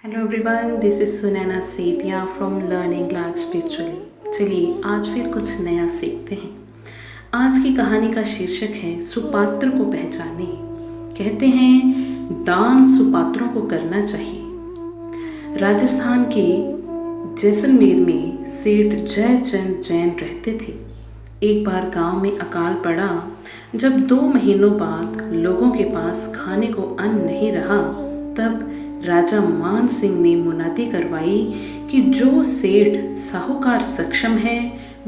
Hello everyone, this is Sunaina Setia from learning life spiritually. चलिए आज फिर कुछ नया सीखते हैं। आज की कहानी का शीर्षक है सुपात्र को पहचाने। कहते हैं दान सुपात्रों को करना चाहिए। राजस्थान के जैसलमेर में सेठ जयचंद जैन रहते थे। एक बार गांव में अकाल पड़ा। जब 2 महीनों बाद लोगों के पास खाने को अन्न नहीं रहा, तब राजा मान सिंह ने मुनादी करवाई कि जो सेठ साहूकार सक्षम है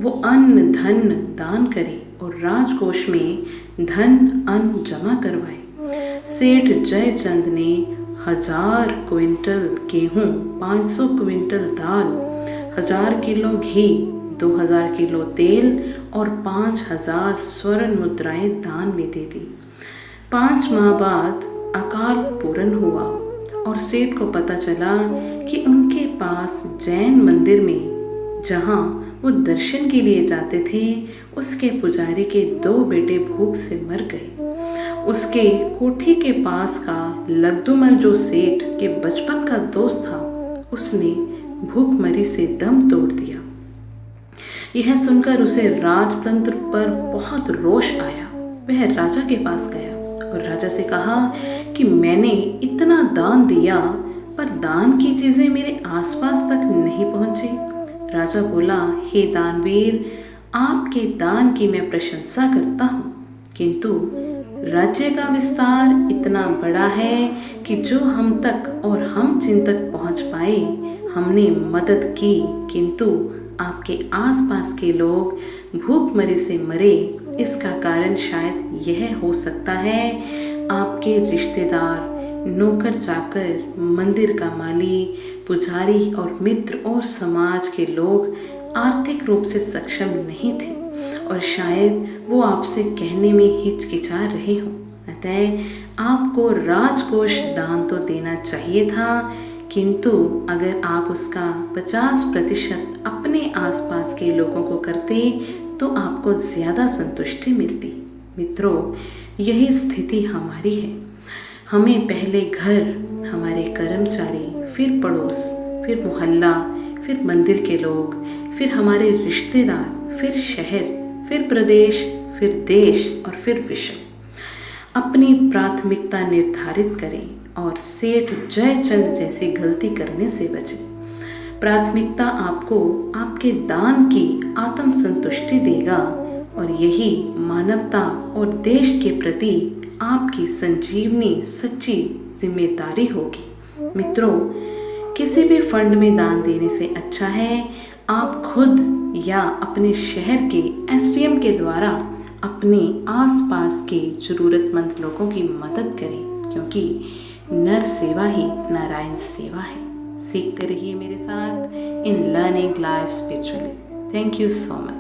वो अन्न धन दान करे और राजकोष में धन अन्न जमा करवाए। सेठ जयचंद ने 1000 क्विंटल गेहूं, 500 क्विंटल दाल, 1000 किलो घी, 2000 किलो तेल और 5000 स्वर्ण मुद्राएं दान में दे दी। 5 माह बाद अकाल पूर्ण हुआ और सेठ को पता चला कि उनके पास जैन मंदिर में, जहां वो दर्शन के लिए जाते थे, उसके पुजारी के 2 बेटे भूख से मर गए। उसके कोठी के पास का लग्दुमल, जो सेठ के बचपन का दोस्त था, उसने भूखमरी से दम तोड़ दिया। यह सुनकर उसे राजतंत्र पर बहुत रोष आया। वह राजा के पास गया और राजा से कहा कि मैंने इतना दान दिया, पर दान की चीज़ें मेरे आसपास तक नहीं पहुँची। राजा बोला, हे दानवीर, आपके दान की मैं प्रशंसा करता हूँ, किंतु राज्य का विस्तार इतना बड़ा है कि जो हम तक और हम जिन तक पहुँच पाए हमने मदद की, किंतु आपके आसपास के लोग भूखमरी से मरे। इसका कारण शायद यह हो सकता है आपके रिश्तेदार, नौकर चाकर, मंदिर का माली, पुजारी और मित्र और समाज के लोग आर्थिक रूप से सक्षम नहीं थे और शायद वो आपसे कहने में हिचकिचा रहे हों। अतः आपको राजकोष दान तो देना चाहिए था, किंतु अगर आप उसका 50% अपने आसपास के लोगों को करते तो आपको ज़्यादा संतुष्टि मिलती। मित्रों, यही स्थिति हमारी है। हमें पहले घर, हमारे कर्मचारी, फिर पड़ोस, फिर मोहल्ला, फिर मंदिर के लोग, फिर हमारे रिश्तेदार, फिर शहर, फिर प्रदेश, फिर देश और फिर विश्व। अपनी प्राथमिकता निर्धारित करें और सेठ जयचंद जैसी गलती करने से बचें। प्राथमिकता आपको आपके दान की आत्म संतुष्टि देगा और यही मानवता और देश के प्रति आपकी संजीवनी सच्ची जिम्मेदारी होगी। मित्रों, किसी भी फंड में दान देने से अच्छा है आप खुद या अपने शहर के एसडीएम के द्वारा अपने आसपास के जरूरतमंद लोगों की मदद करें, क्योंकि नर सेवा ही नारायण सेवा है। सीखते रहिए मेरे साथ in learning life spiritually. Thank you so much.